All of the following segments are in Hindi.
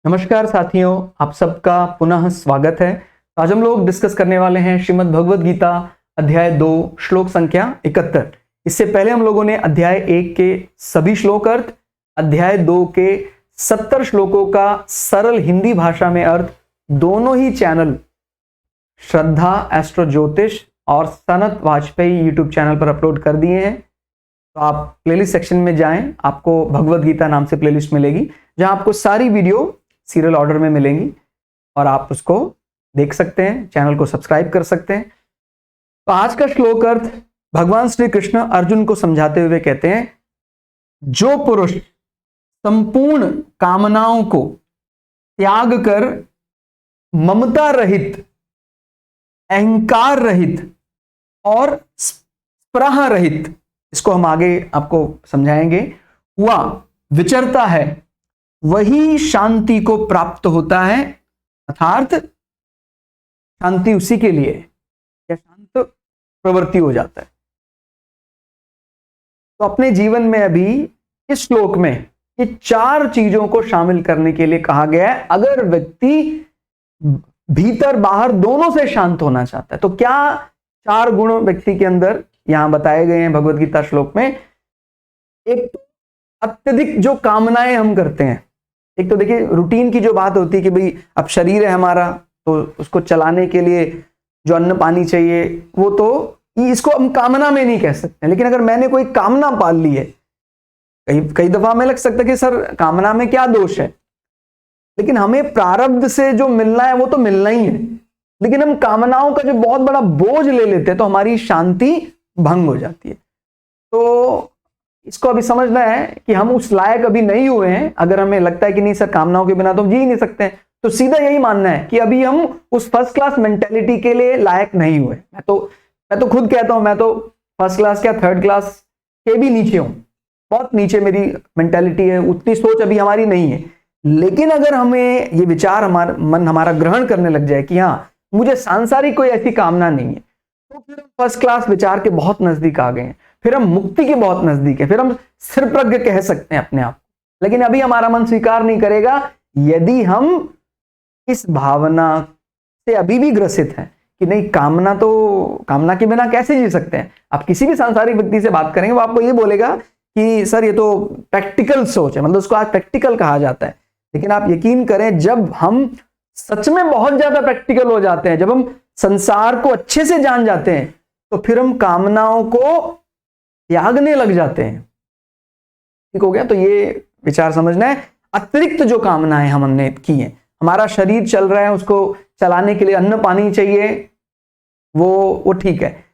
नमस्कार साथियों, आप सबका पुनः स्वागत है। आज हम लोग डिस्कस करने वाले हैं श्रीमद् भगवद गीता अध्याय 2 श्लोक संख्या 71। इससे पहले हम लोगों ने अध्याय 1 के सभी श्लोक अर्थ, अध्याय 2 के 70 श्लोकों का सरल हिंदी भाषा में अर्थ दोनों ही चैनल श्रद्धा एस्ट्रो ज्योतिष और सनत वाजपेयी यूट्यूब चैनल पर अपलोड कर दिए हैं। तो आप प्लेलिस्ट सेक्शन में जाएं, आपको भगवद गीता नाम से प्लेलिस्ट मिलेगी जहां आपको सारी वीडियो सीरियल ऑर्डर में मिलेंगी और आप उसको देख सकते हैं, चैनल को सब्सक्राइब कर सकते हैं। तो आज का श्लोक अर्थ भगवान श्री कृष्ण अर्जुन को समझाते हुए कहते हैं, जो पुरुष संपूर्ण कामनाओं को त्याग कर ममता रहित, अहंकार रहित और स्पृहा रहित, इसको हम आगे आपको समझाएंगे, हुआ विचरता है, वही शांति को प्राप्त होता है। अर्थात शांति उसी के लिए या शांत प्रवृत्ति हो जाता है। तो अपने जीवन में अभी इस श्लोक में ये 4 चीजों को शामिल करने के लिए कहा गया है। अगर व्यक्ति भीतर बाहर दोनों से शांत होना चाहता है तो क्या 4 गुण व्यक्ति के अंदर यहां बताए गए हैं भगवद गीता श्लोक में। एक तो अत्यधिक जो कामनाएं हम करते हैं, एक तो देखिए रूटीन की जो बात होती है कि भाई अब शरीर है हमारा तो उसको चलाने के लिए जो अन्न पानी चाहिए, वो तो इसको हम कामना में नहीं कह सकते। लेकिन अगर मैंने कोई कामना पाल ली है, कई दफा हमें लग सकता है कि सर कामना में क्या दोष है, लेकिन हमें प्रारब्ध से जो मिलना है वो तो मिलना ही है। लेकिन हम कामनाओं का जो बहुत बड़ा बोझ ले लेते हैं तो हमारी शांति भंग हो जाती है। तो इसको अभी समझना है कि हम उस लायक अभी नहीं हुए हैं। अगर हमें लगता है कि नहीं सर कामनाओं के बिना तो हम जी ही नहीं सकते हैं, तो सीधा यही मानना है कि अभी हम उस फर्स्ट क्लास मेंटेलिटी के लिए लायक नहीं हुए। मैं तो खुद कहता हूं, मैं तो फर्स्ट क्लास क्या थर्ड क्लास के भी नीचे हूं, बहुत नीचे मेरी मेंटेलिटी है, उतनी सोच अभी हमारी नहीं है। लेकिन अगर हमें ये विचार मन हमारा ग्रहण करने लग जाए कि हाँ मुझे सांसारिक कोई ऐसी कामना नहीं है, तो फिर हम फर्स्ट क्लास विचार के बहुत नजदीक आ गए हैं, फिर हम मुक्ति के बहुत नजदीक है, फिर हम स्थिरप्रज्ञ कह सकते हैं अपने आप। लेकिन अभी हमारा मन स्वीकार नहीं करेगा यदि हम इस भावना से अभी भी ग्रसित हैं कि नहीं कामना के बिना कैसे जी सकते हैं। आप किसी भी सांसारिक व्यक्ति से बात करेंगे वो आपको ये बोलेगा कि सर ये तो प्रैक्टिकल सोच है, मतलब उसको आज प्रैक्टिकल कहा जाता है। लेकिन आप यकीन करें, जब हम सच में बहुत ज्यादा प्रैक्टिकल हो जाते हैं, जब हम संसार को अच्छे से जान जाते हैं, तो फिर हम कामनाओं को त्यागने लग जाते हैं। ठीक हो गया। तो ये विचार समझना है। अतिरिक्त जो कामनाएं हमने की हैं, हमारा शरीर चल रहा है, उसको चलाने के लिए अन्न पानी चाहिए, वो ठीक है।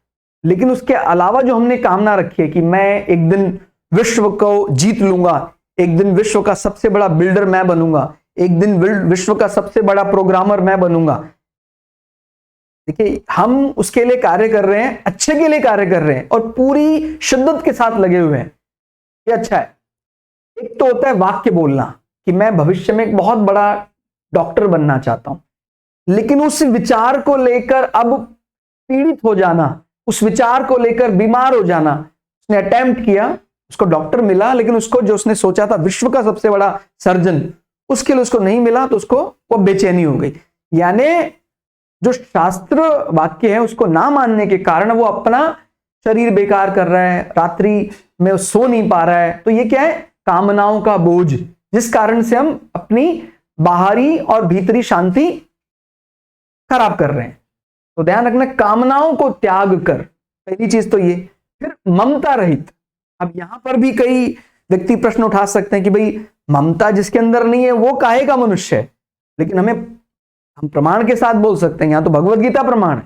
लेकिन उसके अलावा जो हमने कामना रखी है कि मैं एक दिन विश्व को जीत लूंगा, एक दिन विश्व का सबसे बड़ा बिल्डर मैं बनूंगा, एक दिन विश्व का सबसे बड़ा प्रोग्रामर मैं बनूंगा। देखिए हम उसके लिए कार्य कर रहे हैं, अच्छे के लिए कार्य कर रहे हैं और पूरी शिद्दत के साथ लगे हुए हैं, ये अच्छा है। एक तो होता है वाक्य बोलना कि मैं भविष्य में एक बहुत बड़ा डॉक्टर बनना चाहता हूं, लेकिन उस विचार को लेकर अब पीड़ित हो जाना, उस विचार को लेकर बीमार हो जाना। उसने अटेम्प्ट किया, उसको डॉक्टर मिला, लेकिन उसको जो उसने सोचा था विश्व का सबसे बड़ा सर्जन, उसके लिए उसको नहीं मिला, तो उसको वो बेचैनी हो गई। यानी जो शास्त्र वाक्य है उसको ना मानने के कारण वो अपना शरीर बेकार कर रहा है, रात्रि में सो नहीं पा रहा है। तो ये क्या है? कामनाओं का बोझ, जिस कारण से हम अपनी बाहरी और भीतरी शांति खराब कर रहे हैं। तो ध्यान रखना, कामनाओं को त्याग कर, पहली चीज तो ये। फिर ममता रहित। अब यहां पर भी कई व्यक्ति प्रश्न उठा सकते हैं कि भाई ममता जिसके अंदर नहीं है वो काहे का मनुष्य है। लेकिन हम प्रमाण के साथ बोल सकते हैं, यहां तो भगवद गीता प्रमाण है,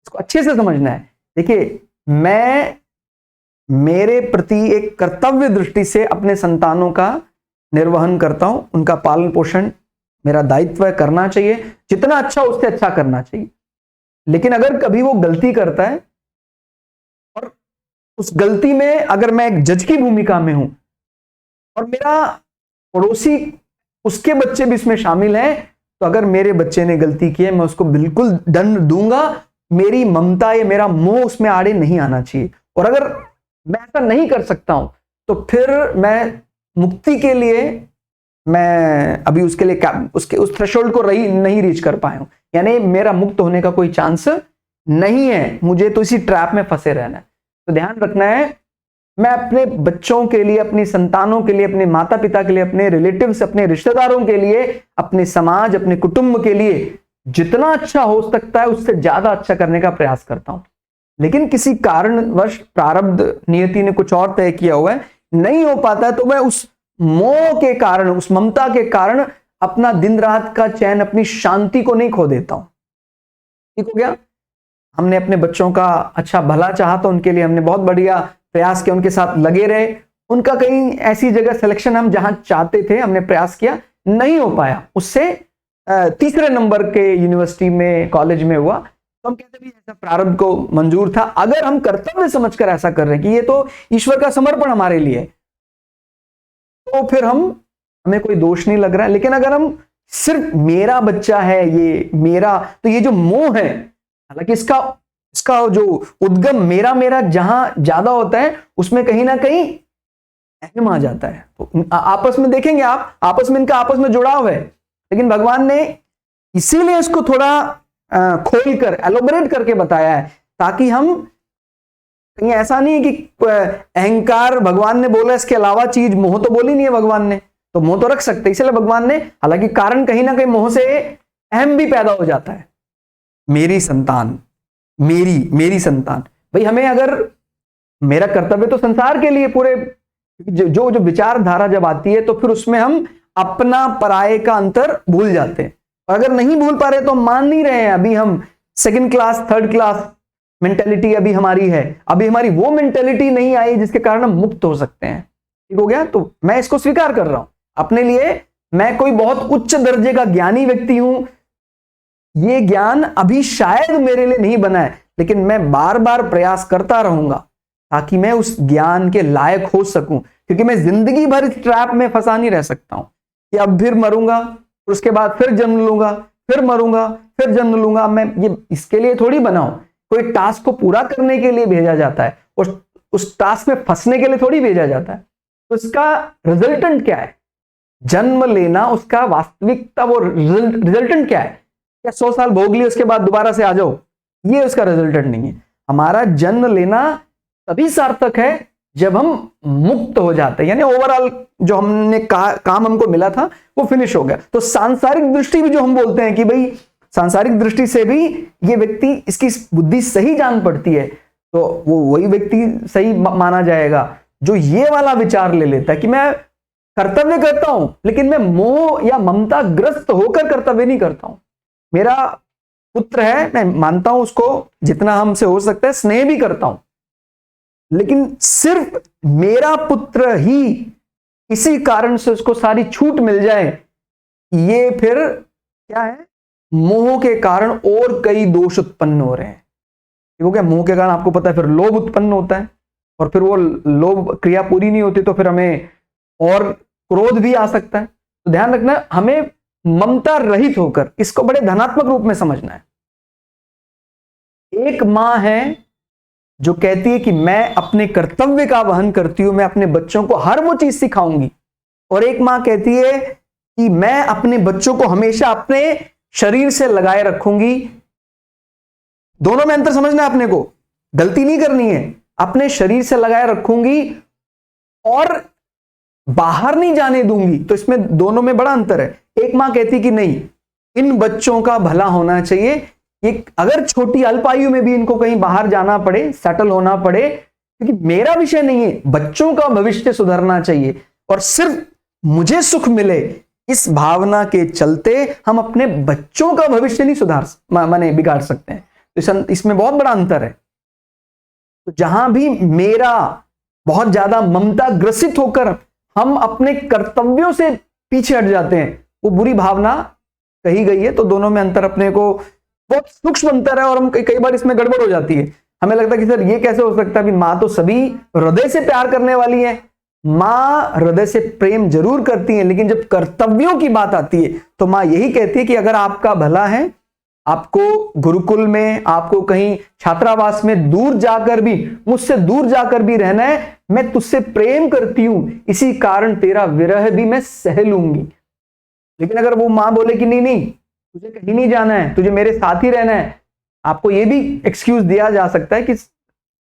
इसको अच्छे से समझना है। देखिए मैं मेरे प्रति एक कर्तव्य दृष्टि से अपने संतानों का निर्वहन करता हूं, उनका पालन पोषण मेरा दायित्व है, करना चाहिए, जितना अच्छा उससे अच्छा करना चाहिए। लेकिन अगर कभी वो गलती करता है और उस गलती में अगर मैं एक जज की भूमिका में हूं और मेरा पड़ोसी उसके बच्चे भी इसमें शामिल हैं, तो अगर मेरे बच्चे ने गलती की है मैं उसको बिल्कुल दंड दूंगा। मेरी ममता या मेरा मोह उसमें आड़े नहीं आना चाहिए। और अगर मैं ऐसा नहीं कर सकता हूं तो फिर मैं मुक्ति के लिए मैं अभी उसके लिए उसके उस थ्रेशोल्ड को नहीं रीच कर पाया हूं, यानी मेरा मुक्त होने का कोई चांस नहीं है, मुझे तो इसी ट्रैप में फंसे रहना है। तो ध्यान रखना है, मैं अपने बच्चों के लिए, अपनी संतानों के लिए, अपने माता पिता के लिए, अपने रिलेटिव्स, अपने रिश्तेदारों के लिए, अपने समाज, अपने कुटुंब के लिए जितना अच्छा हो सकता है उससे ज्यादा अच्छा करने का प्रयास करता हूं। लेकिन किसी कारणवश प्रारब्ध नियति ने कुछ और तय किया हुआ है, नहीं हो पाता है, तो मैं उस मोह के कारण, उस ममता के कारण अपना दिन रात का चैन, अपनी शांति को नहीं खो देता हूं। ठीक हो गया? हमने अपने बच्चों का अच्छा भला चाहा तो उनके लिए हमने बहुत बढ़िया प्रयास किया, उनके साथ लगे रहे, उनका कहीं ऐसी जगह सिलेक्शन हम जहां चाहते थे हमने प्रयास किया, नहीं हो पाया, उससे तीसरे नंबर के यूनिवर्सिटी में, कॉलेज में हुआ, तो हम कहते हैं ऐसा प्रारब्ध को मंजूर था। अगर हम कर्तव्य समझकर ऐसा कर रहे हैं कि ये तो ईश्वर का समर्पण हमारे लिए, तो फिर हमें कोई दोष नहीं लग रहा है। लेकिन अगर हम सिर्फ मेरा बच्चा है, ये मेरा, तो ये जो मोह है, हालांकि इसका जो उद्गम मेरा मेरा जहां ज्यादा होता है उसमें कहीं ना कहीं अहम आ जाता है। तो आपस में देखेंगे आप, आपस में इनका आपस में जुड़ाव है, लेकिन भगवान ने इसीलिए इसको थोड़ा खोल कर, एलोबरेट करके बताया है, ताकि हम कहीं ऐसा नहीं है कि अहंकार भगवान ने बोला, इसके अलावा चीज मोह तो बोली नहीं है भगवान ने, तो मोह तो रख सकते, इसलिए भगवान ने, हालांकि कारण कहीं ना कहीं मोह से अहम भी पैदा हो जाता है, मेरी संतान, मेरी संतान। भाई हमें, अगर मेरा कर्तव्य तो संसार के लिए पूरे, जो विचारधारा जब आती है तो फिर उसमें हम अपना पराये का अंतर भूल जाते हैं, और अगर नहीं भूल पा रहे तो मान नहीं रहे हैं, अभी हम second class, third class mentality अभी हमारी है, अभी हमारी वो मेंटेलिटी नहीं आई जिसके कारण हम मुक्त हो सकते हैं। ठीक हो गया? तो मैं इसको स्वीकार कर रहा हूं अपने लिए, मैं कोई बहुत उच्च दर्जे का ज्ञानी व्यक्ति हूं, ये ज्ञान अभी शायद मेरे लिए नहीं बना है, लेकिन मैं बार बार प्रयास करता रहूंगा ताकि मैं उस ज्ञान के लायक हो सकूं, क्योंकि मैं जिंदगी भर इस ट्रैप में फंसा नहीं रह सकता हूं कि अब फिर मरूंगा, उसके बाद फिर जन्म लूंगा, फिर मरूंगा, फिर जन्म लूंगा। मैं ये इसके लिए थोड़ी बनाऊं, कोई टास्क को पूरा करने के लिए भेजा जाता है, उस टास्क में फंसने के लिए थोड़ी भेजा जाता है। तो इसका रिजल्टेंट क्या है? जन्म लेना, उसका वास्तविकता, वो रिजल्टेंट क्या है? क्या 100 साल भोग लिए उसके बाद दोबारा से आ जाओ? ये उसका रिजल्टेंट नहीं है। हमारा जन्म लेना तभी सार्थक है जब हम मुक्त हो जाते हैं, यानी ओवरऑल जो हमने काम हमको मिला था वो फिनिश हो गया। तो सांसारिक दृष्टि भी जो हम बोलते हैं कि भाई सांसारिक दृष्टि से भी ये व्यक्ति, इसकी बुद्धि सही जान पड़ती है, तो वो वही व्यक्ति सही माना जाएगा जो ये वाला विचार ले लेता है कि मैं कर्तव्य करता हूं, लेकिन मैं मोह या ममता ग्रस्त होकर कर्तव्य नहीं करता हूं। मेरा पुत्र है, मैं मानता हूं उसको, जितना हमसे हो सकता है स्नेह भी करता हूं, लेकिन सिर्फ मेरा पुत्र ही इसी कारण से उसको सारी छूट मिल जाए, ये फिर क्या है? मोह के कारण और कई दोष उत्पन्न हो रहे हैं। ठीक हो गया? मोह के कारण आपको पता है फिर लोभ उत्पन्न होता है, और फिर वो लोभ क्रिया पूरी नहीं होती तो फिर हमें और क्रोध भी आ सकता है। तो ध्यान रखना, हमें ममता रहित होकर इसको बड़े धनात्मक रूप में समझना है। एक मां है जो कहती है कि मैं अपने कर्तव्य का वहन करती हूं, मैं अपने बच्चों को हर वो चीज सिखाऊंगी, और एक मां कहती है कि मैं अपने बच्चों को हमेशा अपने शरीर से लगाए रखूंगी। दोनों में अंतर समझना है अपने को, गलती नहीं करनी है। अपने शरीर से लगाए रखूंगी और बाहर नहीं जाने दूंगी, तो इसमें दोनों में बड़ा अंतर है। एक मां कहती कि नहीं, इन बच्चों का भला होना चाहिए, एक अगर छोटी अल्प आयु में भी इनको कहीं बाहर जाना पड़े, सेटल होना पड़े, क्योंकि मेरा विषय नहीं है, बच्चों का भविष्य सुधरना चाहिए और सिर्फ मुझे सुख मिले, इस भावना के चलते हम अपने बच्चों का भविष्य नहीं माने बिगाड़ सकते हैं। तो इसमें बहुत बड़ा अंतर है। तो जहां भी मेरा बहुत ज्यादा ममता ग्रसित होकर हम अपने कर्तव्यों से पीछे हट जाते हैं, वो बुरी भावना कही गई है। तो दोनों में अंतर अपने को बहुत सूक्ष्म अंतर है, और हम कई बार इसमें गड़बड़ हो जाती है। हमें लगता है कि सर ये कैसे हो सकता है, मां तो सभी हृदय से प्यार करने वाली है, मां हृदय से प्रेम जरूर करती है, लेकिन जब कर्तव्यों की बात आती है तो मां यही कहती है कि अगर आपका भला है आपको गुरुकुल में, आपको कहीं छात्रावास में दूर जाकर भी, मुझसे दूर जाकर भी रहना है, मैं तुझसे प्रेम करती हूं, इसी कारण तेरा विरह भी मैं सह लूंगी। लेकिन अगर वो मां बोले कि नहीं नहीं, तुझे कहीं नहीं जाना है, तुझे मेरे साथ ही रहना है, आपको ये भी एक्सक्यूज दिया जा सकता है कि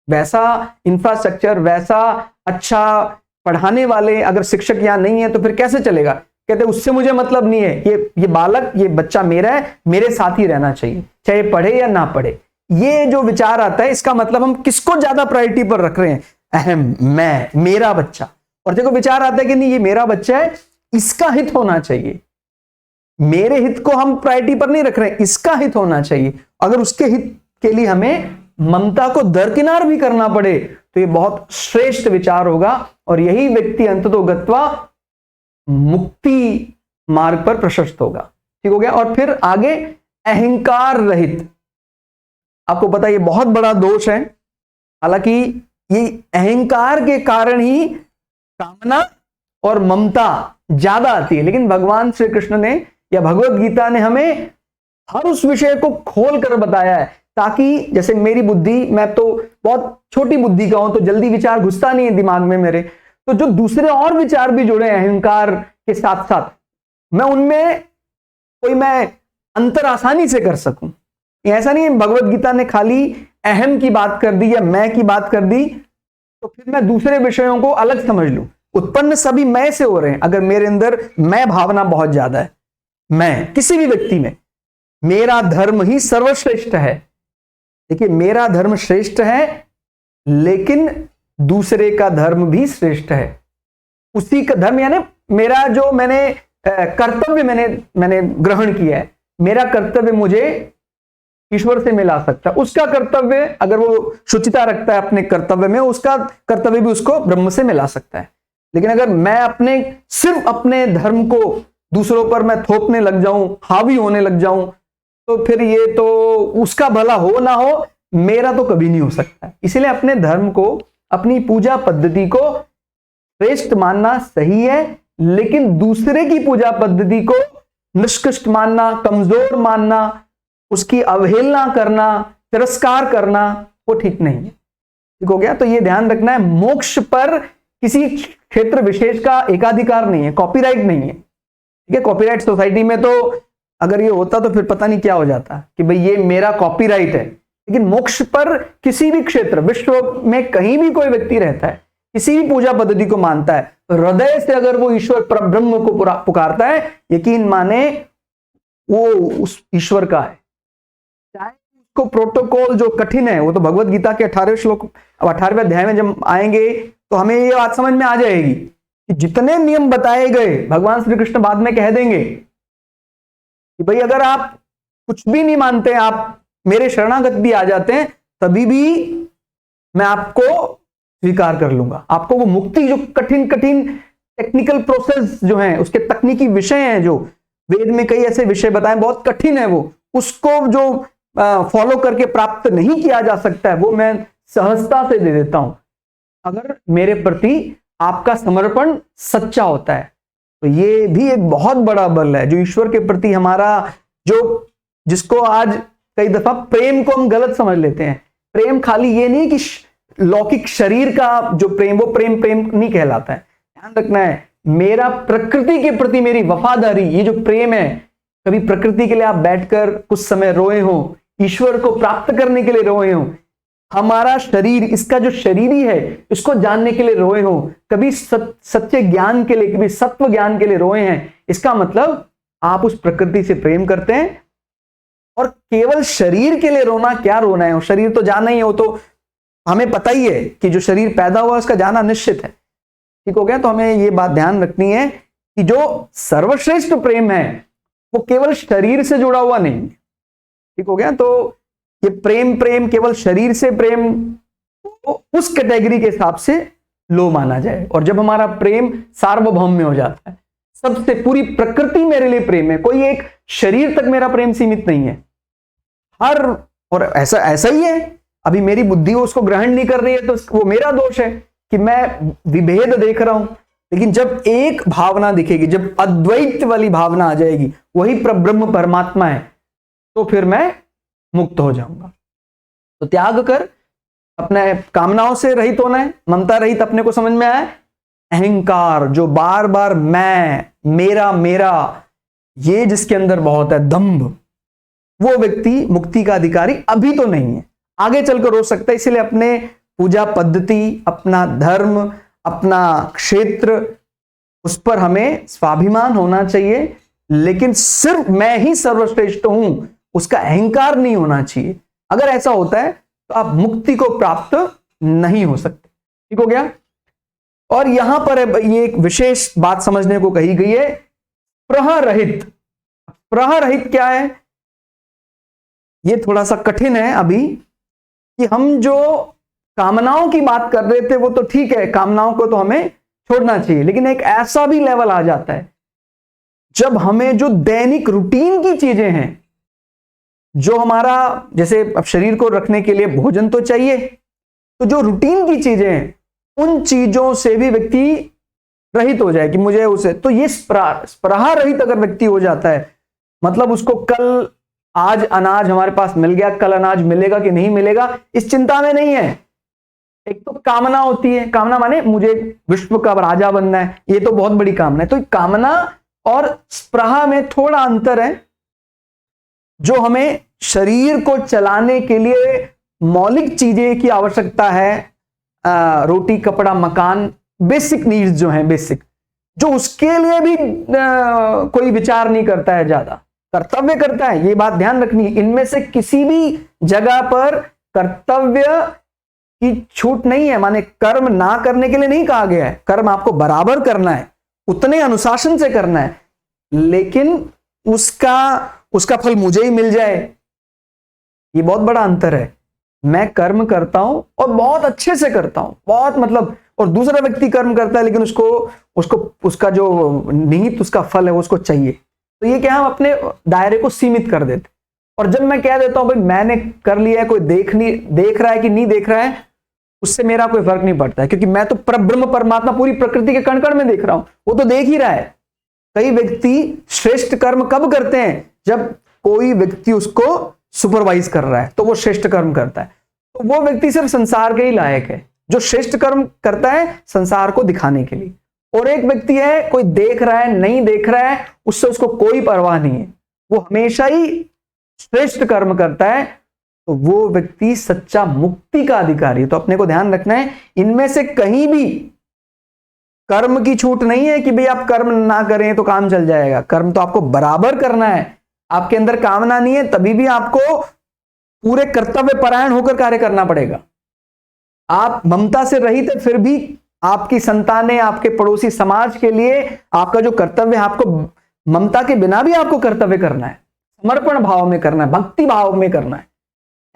वैसा इंफ्रास्ट्रक्चर, वैसा अच्छा पढ़ाने वाले अगर शिक्षक यहां नहीं है तो फिर कैसे चलेगा। कहते उससे मुझे मतलब नहीं है, ये बालक, ये बच्चा मेरा है, मेरे साथ ही रहना चाहिए, चाहे पढ़े या ना पढ़े। ये जो विचार आता है, इसका मतलब हम किसको ज्यादा प्रायोरिटी पर रख रहे हैं? अहम, मैं, मेरा बच्चा। और देखो विचार आता है कि नहीं, ये मेरा बच्चा है, इसका हित होना चाहिए, मेरे हित को हम प्रायोरिटी पर नहीं रख रहे हैं, इसका हित होना चाहिए। अगर उसके हित के लिए हमें ममता को दरकिनार भी करना पड़े तो ये बहुत श्रेष्ठ विचार होगा, और यही व्यक्ति अंततोगत्वा मुक्ति मार्ग पर प्रशस्त होगा। ठीक हो गया। और फिर आगे अहंकार रहित। आपको पता है ये बहुत बड़ा दोष है, हालांकि ये अहंकार के कारण ही कामना और ममता ज्यादा आती है, लेकिन भगवान श्री कृष्ण ने या भगवत गीता ने हमें हर उस विषय को खोल कर बताया है, ताकि जैसे मेरी बुद्धि, मैं तो बहुत छोटी बुद्धि का हूं तो जल्दी विचार घुसता नहीं है दिमाग में मेरे, तो जो दूसरे और विचार भी जुड़े हैं अहंकार के साथ साथ, मैं उनमें कोई मैं अंतर आसानी से कर सकूं। ऐसा नहीं है भगवत गीता ने खाली अहम की बात कर दी या मैं की बात कर दी तो फिर मैं दूसरे विषयों को अलग समझ लूं। उत्पन्न सभी मैं से हो रहे हैं। अगर मेरे अंदर मैं भावना बहुत ज्यादा है, मैं किसी भी व्यक्ति में, मेरा धर्म ही सर्वश्रेष्ठ है। देखिए मेरा धर्म श्रेष्ठ है, लेकिन दूसरे का धर्म भी श्रेष्ठ है। उसी का धर्म यानी मेरा जो मैंने कर्तव्य मैंने ग्रहण किया है, मेरा कर्तव्य मुझे ईश्वर से मिला सकता है, उसका कर्तव्य अगर वो शुचिता रखता है अपने कर्तव्य में, उसका कर्तव्य भी उसको ब्रह्म से मिला सकता है। लेकिन अगर मैं सिर्फ अपने धर्म को दूसरों पर मैं थोपने लग जाऊं, हावी होने लग जाऊं, तो फिर ये तो उसका भला हो ना हो, मेरा तो कभी नहीं हो सकता। इसलिए अपने धर्म को, अपनी पूजा पद्धति को श्रेष्ठ मानना सही है, लेकिन दूसरे की पूजा पद्धति को निष्कृष्ट मानना, कमजोर मानना, उसकी अवहेलना करना, तिरस्कार करना, वो ठीक नहीं है। ठीक हो गया। तो ये ध्यान रखना है, मोक्ष पर किसी क्षेत्र विशेष का एकाधिकार नहीं है, कॉपीराइट नहीं है। ठीक है। कॉपीराइट सोसाइटी में तो अगर ये होता तो फिर पता नहीं क्या हो जाता कि भाई ये मेरा कॉपीराइट है। लेकिन मोक्ष पर किसी भी क्षेत्र, विश्व में कहीं भी कोई व्यक्ति रहता है, किसी भी पूजा पद्धति को मानता है, हृदय से अगर वो ईश्वर परब्रह्म को पुकारता है, यकीन माने वो उस ईश्वर का है। चाहे उसको प्रोटोकॉल जो कठिन है, वो तो भगवत गीता के 18वें श्लोक, 18वें अध्याय में जब आएंगे तो हमें ये बात समझ में आ जाएगी कि जितने नियम बताए गए, भगवान श्री कृष्ण बाद में कह देंगे कि भाई अगर आप कुछ भी नहीं मानते, आप मेरे शरणागत भी आ जाते हैं, तभी भी मैं आपको स्वीकार कर लूंगा। आपको वो मुक्ति, जो कठिन कठिन टेक्निकल प्रोसेस जो है, उसके तकनीकी विषय हैं, जो वेद में कई ऐसे विषय बताए बहुत कठिन है, वो उसको जो फॉलो करके प्राप्त नहीं किया जा सकता है, वो मैं सहजता से दे देता हूं, अगर मेरे प्रति आपका समर्पण सच्चा होता है। तो ये भी एक बहुत बड़ा बल है जो ईश्वर के प्रति हमारा, जो जिसको आज कई दफा प्रेम को हम गलत समझ लेते हैं। प्रेम खाली ये नहीं कि लौकिक शरीर का जो प्रेम, वो प्रेम नहीं कहलाता है। ध्यान रखना है, मेरा प्रकृति के प्रति मेरी वफादारी, ये जो प्रेम है, कभी प्रकृति के लिए आप बैठकर कुछ समय रोए हो, ईश्वर को प्राप्त करने के लिए रोए हो, हमारा शरीर, इसका जो शरीरी है, इसको जानने के लिए रोए हो, कभी सच्चे ज्ञान के लिए, कभी सत्व ज्ञान के लिए रोए हैं, इसका मतलब आप उस प्रकृति से प्रेम करते हैं। और केवल शरीर के लिए रोना, क्या रोना है, शरीर तो जाना ही है, वो तो हमें पता ही है कि जो शरीर पैदा हुआ उसका जाना निश्चित है। ठीक हो गया। तो हमें ये बात ध्यान रखनी है कि जो सर्वश्रेष्ठ प्रेम है वो केवल शरीर से जुड़ा हुआ नहीं है। ठीक हो गया। तो ये प्रेम केवल शरीर से प्रेम, तो उस कैटेगरी के हिसाब से लो माना जाए। और जब हमारा प्रेम सार्वभौम्य हो जाता है, सबसे, पूरी प्रकृति मेरे लिए प्रेम है, कोई एक शरीर तक मेरा प्रेम सीमित नहीं है, हर, और ऐसा ही है, अभी मेरी बुद्धि उसको ग्रहण नहीं कर रही है तो वो मेरा दोष है कि मैं विभेद देख रहा हूं। लेकिन जब एक भावना दिखेगी, जब अद्वैत वाली भावना आ जाएगी, वही ब्रह्म परमात्मा है, तो फिर मैं मुक्त हो जाऊंगा। तो त्याग कर अपने कामनाओं से रहित होना है, ममता रहित अपने को समझ में आया। अहंकार जो बार बार मैं, मेरा मेरा, ये जिसके अंदर बहुत है, दंभ, वो व्यक्ति मुक्ति का अधिकारी अभी तो नहीं है, आगे चलकर हो सकता है। इसलिए अपने पूजा पद्धति, अपना धर्म, अपना क्षेत्र, उस पर हमें स्वाभिमान होना चाहिए, लेकिन सिर्फ मैं ही सर्वश्रेष्ठ हूं उसका अहंकार नहीं होना चाहिए। अगर ऐसा होता है तो आप मुक्ति को प्राप्त नहीं हो सकते। ठीक हो गया। और यहां पर ये एक विशेष बात समझने को कही गई है, प्रहरहित। प्रहरहित क्या है, ये थोड़ा सा कठिन है अभी, कि हम जो कामनाओं की बात कर रहे थे वो तो ठीक है, कामनाओं को तो हमें छोड़ना चाहिए, लेकिन एक ऐसा भी लेवल आ जाता है जब हमें जो दैनिक रूटीन की चीजें हैं, जो हमारा, जैसे अब शरीर को रखने के लिए भोजन तो चाहिए, तो जो रूटीन की चीजें हैं उन चीजों से भी व्यक्ति रहित हो जाए कि मुझे उसे, तो ये स्पृहा रहित अगर व्यक्ति हो जाता है, मतलब उसको कल, आज अनाज हमारे पास मिल गया, कल अनाज मिलेगा कि नहीं मिलेगा इस चिंता में नहीं है। एक तो कामना होती है, कामना माने मुझे विश्व का राजा बनना है, ये तो बहुत बड़ी कामना है। तो कामना और स्पृहा में थोड़ा अंतर है। जो हमें शरीर को चलाने के लिए मौलिक चीजें की आवश्यकता है, रोटी कपड़ा मकान, बेसिक नीड्स जो हैं, बेसिक, जो उसके लिए भी कोई विचार नहीं करता है, ज्यादा कर्तव्य करता है। ये बात ध्यान रखनी है, इनमें से किसी भी जगह पर कर्तव्य की छूट नहीं है। माने कर्म ना करने के लिए नहीं कहा गया है, कर्म आपको बराबर करना है, उतने अनुशासन से करना है, लेकिन उसका फल मुझे ही मिल जाए, ये बहुत बड़ा अंतर है। मैं कर्म करता हूं और बहुत अच्छे से करता हूं, बहुत मतलब, और दूसरा व्यक्ति कर्म करता है लेकिन उसका जो निहित उसका फल है उसको चाहिए। तो ये क्या, हम अपने दायरे को सीमित कर देते। और जब मैं कह देता हूं भाई मैंने कर लिया है, कोई देख रहा है कि नहीं देख रहा है, उससे मेरा कोई फर्क नहीं पड़ता है, क्योंकि मैं तो परब्रह्म परमात्मा पूरी प्रकृति के कण कण में देख रहा हूं, वो तो देख ही रहा है। कई व्यक्ति श्रेष्ठ कर्म कब करते हैं, जब कोई व्यक्ति उसको सुपरवाइज कर रहा है तो वो श्रेष्ठ कर्म करता है। तो वो व्यक्ति सिर्फ संसार के ही लायक है, जो श्रेष्ठ कर्म करता है संसार को दिखाने के लिए। और एक व्यक्ति है, कोई देख रहा है नहीं देख रहा है, उससे उसको कोई परवाह नहीं है, वो हमेशा ही श्रेष्ठ कर्म करता है, तो वो व्यक्ति सच्चा मुक्ति का अधिकारी है। तो अपने को ध्यान रखना है, इनमें से कहीं भी कर्म की छूट नहीं है कि भाई आप कर्म ना करें तो काम चल जाएगा। कर्म तो आपको बराबर करना है। आपके अंदर कामना नहीं है तभी भी आपको पूरे कर्तव्य परायण होकर कार्य करना पड़ेगा। आप ममता से रहित है, फिर भी आपकी संतानें, आपके पड़ोसी समाज के लिए आपका जो कर्तव्य है, आपको ममता के बिना भी आपको कर्तव्य करना है, समर्पण भाव में करना है, भक्ति भाव में करना है।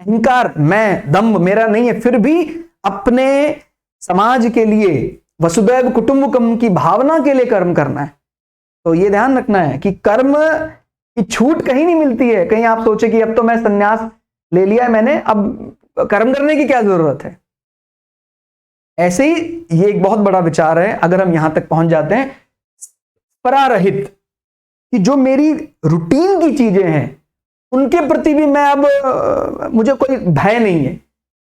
अहंकार, मैं, दम्भ मेरा नहीं है, फिर भी अपने समाज के लिए, वसुदैव कुटुंबकम की भावना के लिए कर्म करना है। तो ये ध्यान रखना है कि कर्म की छूट कहीं नहीं मिलती है। कहीं आप सोचे कि अब तो मैं संन्यास ले लिया है मैंने, अब कर्म करने की क्या जरूरत है। ऐसे ही ये एक बहुत बड़ा विचार है। अगर हम यहां तक पहुंच जाते हैं, परारहित, कि जो मेरी रूटीन की चीजें हैं उनके प्रति भी मैं अब, मुझे कोई भय नहीं है।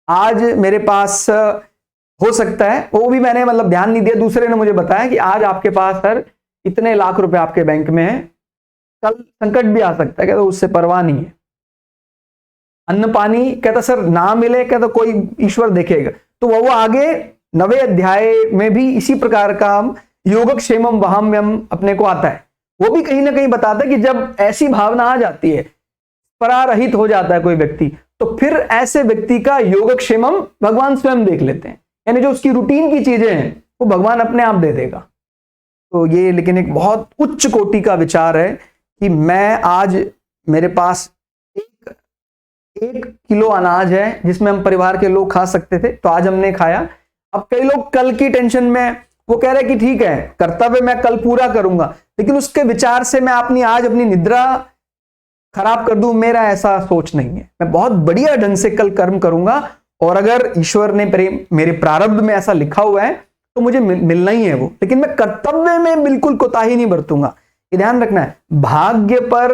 आज मेरे पास हो सकता है, वो भी मैंने मतलब ध्यान नहीं दिया, दूसरे ने मुझे बताया कि आज आपके पास सर इतने लाख रुपए आपके बैंक में है, कल संकट भी आ सकता है, कहता उससे परवाह नहीं है। अन्न पानी, कहता सर ना मिले, कहता कोई ईश्वर देखेगा। तो वो आगे 9वें अध्याय में भी इसी प्रकार का योगक्षेमम वहाम्यम अपने को आता है। वो भी कहीं ना कहीं बताता है कि जब ऐसी भावना आ जाती है, परारहित हो जाता है कोई व्यक्ति, तो फिर ऐसे व्यक्ति का योगक्षेमम भगवान स्वयं देख लेते हैं, यानी जो उसकी रूटीन की चीजें हैं वो भगवान अपने आप दे देगा। तो ये लेकिन एक बहुत उच्च कोटि का विचार है कि मैं आज, मेरे पास एक किलो अनाज है जिसमें हम परिवार के लोग खा सकते थे, तो आज हमने खाया। अब कई लोग कल की टेंशन में वो कह रहे कि ठीक है कर्तव्य मैं कल पूरा करूंगा, लेकिन उसके विचार से मैं आज अपनी निद्रा खराब कर दूं, मेरा ऐसा सोच नहीं है। मैं बहुत बढ़िया ढंग से कल कर्म करूंगा, और अगर ईश्वर ने मेरे प्रारब्ध में ऐसा लिखा हुआ है तो मुझे मिलना ही है वो, लेकिन मैं कर्तव्य में बिल्कुल कोताही नहीं बरतूंगा। ये ध्यान रखना है। भाग्य पर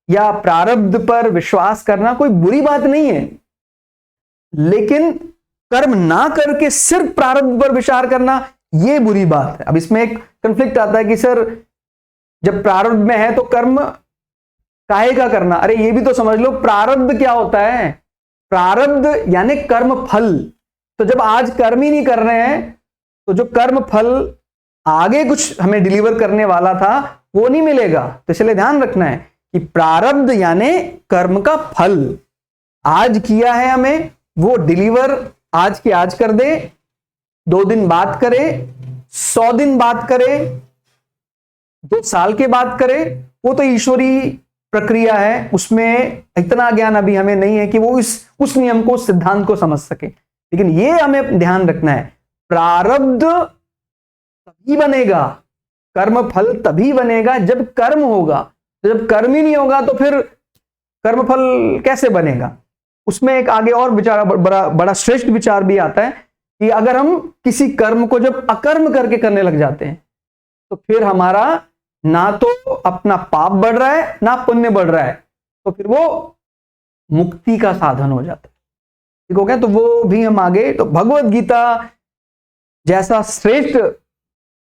या प्रारब्ध पर विश्वास करना कोई बुरी बात नहीं है, लेकिन कर्म ना करके सिर्फ प्रारब्ध पर विचार करना यह बुरी बात है। अब इसमें एक कंफ्लिक्ट आता है कि सर जब प्रारब्ध में है तो कर्म काहे का करना। अरे ये भी तो समझ लो, प्रारब्ध क्या होता है? प्रारब्ध यानी कर्म फल। तो जब आज कर्म ही नहीं कर रहे हैं तो जो कर्म फल आगे कुछ हमें डिलीवर करने वाला था वो नहीं मिलेगा। तो इसलिए ध्यान रखना है कि प्रारब्ध यानी कर्म का फल। आज किया है हमें, वो डिलीवर आज की आज कर दे, 2 दिन बाद करे, 100 दिन बाद करे, 2 साल के बाद करे, वो तो ईश्वरी प्रक्रिया है। उसमें इतना ज्ञान अभी हमें नहीं है कि वो उस नियम को, उस सिद्धांत को समझ सके। लेकिन ये हमें ध्यान रखना है, प्रारब्ध तभी बनेगा, कर्म फल तभी बनेगा जब कर्म होगा। तो जब कर्म ही नहीं होगा तो फिर कर्म फल कैसे बनेगा? उसमें एक आगे और विचार, बड़ा श्रेष्ठ विचार भी आता है कि अगर हम किसी कर्म को जब अकर्म करके करने लग जाते हैं तो फिर हमारा ना तो अपना पाप बढ़ रहा है ना पुण्य बढ़ रहा है, तो फिर वो मुक्ति का साधन हो जाता है। ठीक हो गया? तो वो भी हम आगे, तो भगवत गीता जैसा श्रेष्ठ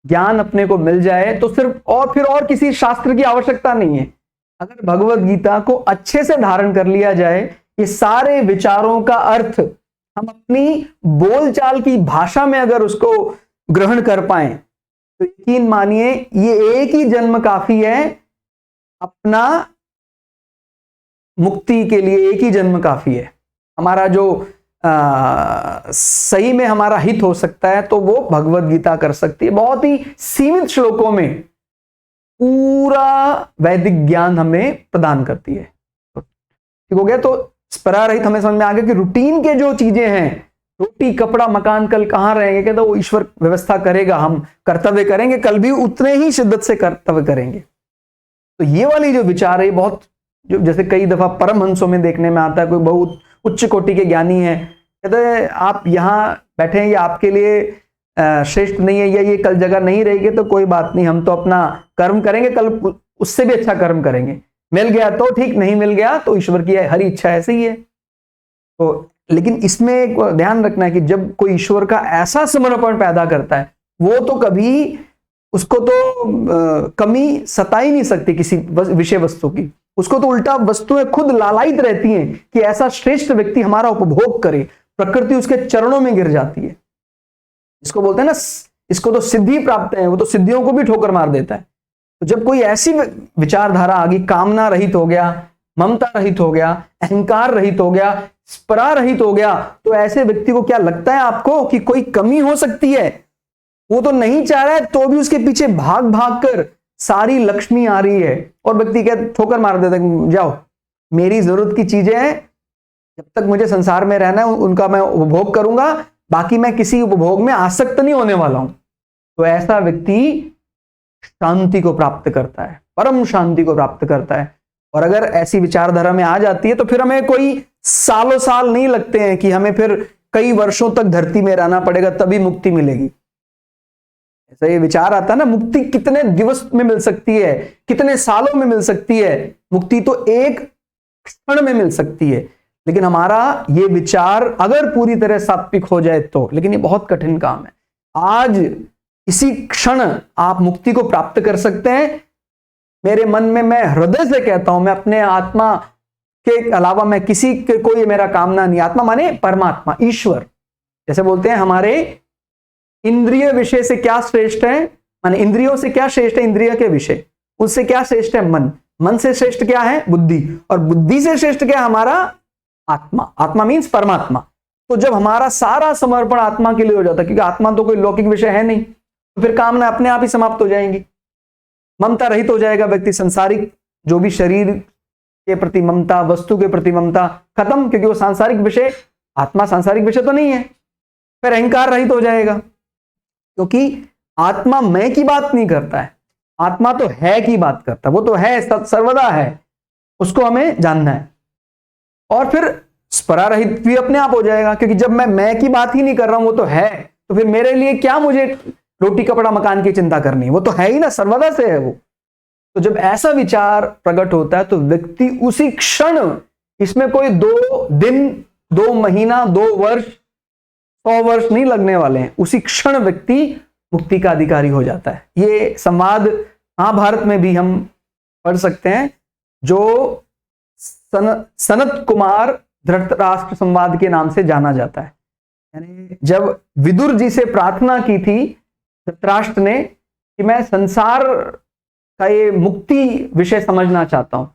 ज्ञान अपने को मिल जाए तो सिर्फ फिर और किसी शास्त्र की आवश्यकता नहीं है। अगर भगवत गीता को अच्छे से धारण कर लिया जाए, ये सारे विचारों का अर्थ हम अपनी बोलचाल की भाषा में अगर उसको ग्रहण कर पाए तो यकीन मानिए ये एक ही जन्म काफी है अपना मुक्ति के लिए। एक ही जन्म काफी है। हमारा जो सही में हमारा हित हो सकता है तो वो भगवत गीता कर सकती है। बहुत ही सीमित श्लोकों में पूरा वैदिक ज्ञान हमें प्रदान करती है। ठीक हो गया? तो स्परा रहित हमें समझ में आ गया कि रूटीन के जो चीजें हैं, रोटी कपड़ा मकान कल कहां रहेंगे, कहते वो ईश्वर व्यवस्था करेगा, हम कर्तव्य करेंगे, कल भी उतने ही शिद्दत से कर्तव्य करेंगे। तो ये वाली जो विचार है बहुत, जो जैसे कई दफा परमहंसों में देखने में आता है, कोई बहुत उच्च कोटि के ज्ञानी है, कहते हैं आप यहाँ बैठे हैं ये आपके लिए श्रेष्ठ नहीं है, या ये कल जगह नहीं रहेगी तो कोई बात नहीं, हम तो अपना कर्म करेंगे, कल उससे भी अच्छा कर्म करेंगे, मिल गया तो ठीक, नहीं मिल गया तो ईश्वर की हरी इच्छा ऐसे ही है। तो लेकिन इसमें एक ध्यान रखना है कि जब कोई ईश्वर का ऐसा समर्पण पैदा करता है वो तो कभी उसको तो कमी सता ही नहीं सकती किसी विषय वस्तु की। उसको तो उल्टा वस्तुएं खुद लालायित रहती हैं कि ऐसा श्रेष्ठ व्यक्ति हमारा उपभोग करे। प्रकृति उसके चरणों में गिर जाती है। इसको बोलते हैं ना, इसको तो सिद्धि प्राप्त है, वो तो सिद्धियों को भी ठोकर मार देता है। तो जब कोई ऐसी विचारधारा आ गई, कामना रहित हो गया, ममता रहित हो गया, अहंकार रहित हो गया, स्परा रहित हो गया, तो ऐसे व्यक्ति को क्या लगता है आपको कि कोई कमी हो सकती है? वो तो नहीं चाह रहा है तो भी उसके पीछे भाग भाग कर सारी लक्ष्मी आ रही है और व्यक्ति क्या ठोकर मार देता है, जाओ मेरी जरूरत की चीजें हैं, जब तक मुझे संसार में रहना है उनका मैं उपभोग करूंगा, बाकी मैं किसी उपभोग में आसक्त नहीं होने वाला हूं। तो ऐसा व्यक्ति शांति को प्राप्त करता है, परम शांति को प्राप्त करता है। और अगर ऐसी विचारधारा में आ जाती है तो फिर हमें कोई सालों साल नहीं लगते हैं कि हमें फिर कई वर्षों तक धरती में रहना पड़ेगा तभी मुक्ति मिलेगी। ऐसा ये विचार आता है ना, मुक्ति कितने दिवस में मिल सकती है, कितने सालों में मिल सकती है, मुक्ति तो एक क्षण में मिल सकती है। लेकिन हमारा ये विचार अगर पूरी तरह सात्विक हो जाए तो, लेकिन ये बहुत कठिन काम है। आज इसी क्षण आप मुक्ति को प्राप्त कर सकते हैं। मेरे मन में, मैं हृदय से कहता हूं, मैं अपने आत्मा के अलावा मैं किसी के कोई मेरा कामना नहीं। आत्मा माने परमात्मा, ईश्वर। जैसे बोलते हैं हमारे इंद्रिय विषय से क्या श्रेष्ठ है, माने इंद्रियों से क्या श्रेष्ठ है, इंद्रिय के विषय, उससे क्या श्रेष्ठ है, मन, मन से श्रेष्ठ क्या है, बुद्धि, और बुद्धि से श्रेष्ठ क्या है, हमारा आत्मा। आत्मा मीन्स परमात्मा। तो जब हमारा सारा समर्पण आत्मा के लिए हो जाता है, क्योंकि आत्मा तो कोई लौकिक विषय है नहीं, तो फिर कामना अपने आप ही समाप्त हो जाएंगी, ममता रहित हो जाएगा व्यक्ति। संसारिक जो भी शरीर के प्रति ममता, वस्तु के प्रति ममता खत्म, क्योंकि वो सांसारिक विषय, आत्मा सांसारिक विषय तो नहीं है। फिर अहंकार रहित हो जाएगा, क्योंकि आत्मा मैं की बात नहीं करता है, आत्मा तो है की बात करता है। वो तो है, सर्वदा है, उसको हमें जानना है। और फिर स्परा रहित भी अपने आप हो जाएगा, क्योंकि जब मैं की बात ही नहीं कर रहा हूं, वो तो है, तो फिर मेरे लिए क्या मुझे रोटी कपड़ा मकान की चिंता करनी है, वो तो है ही ना, सर्वदा से है वो। तो जब ऐसा विचार प्रकट होता है तो व्यक्ति उसी क्षण, इसमें कोई 2 दिन, 2 महीना, 2 वर्ष, 100 वर्ष नहीं लगने वाले हैं, उसी क्षण व्यक्ति मुक्ति का अधिकारी हो जाता है। ये संवाद महाभारत में भी हम पढ़ सकते हैं, जो सनत कुमार धृतराष्ट्र संवाद के नाम से जाना जाता है। यानी जब विदुर जी से प्रार्थना की थी धृतराष्ट्र ने कि मैं संसार का ये मुक्ति विषय समझना चाहता हूं,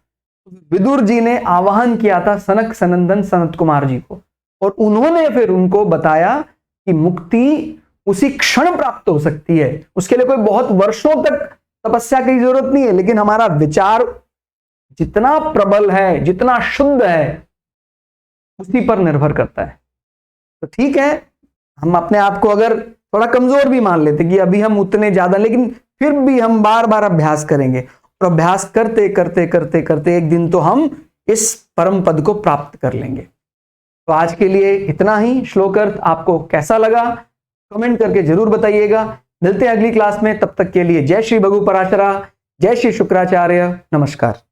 विदुर जी ने आवाहन किया था सनक सनंदन सनत कुमार जी को, और उन्होंने फिर उनको बताया कि मुक्ति उसी क्षण प्राप्त हो सकती है, उसके लिए कोई बहुत वर्षों तक तपस्या की जरूरत नहीं है, लेकिन हमारा विचार जितना प्रबल है, जितना शुद्ध है, उसी पर निर्भर करता है। तो ठीक है, हम अपने आप को अगर थोड़ा कमजोर भी मान लेते कि अभी हम उतने ज्यादा, लेकिन फिर भी हम बार बार अभ्यास करेंगे, और अभ्यास करते करते करते करते एक दिन तो हम इस परम पद को प्राप्त कर लेंगे। तो आज के लिए इतना ही। श्लोक अर्थ आपको कैसा लगा कमेंट करके जरूर बताइएगा। मिलते हैं अगली क्लास में, तब तक के लिए जय श्री भगु पराशरा, जय श्री शुक्राचार्य, नमस्कार।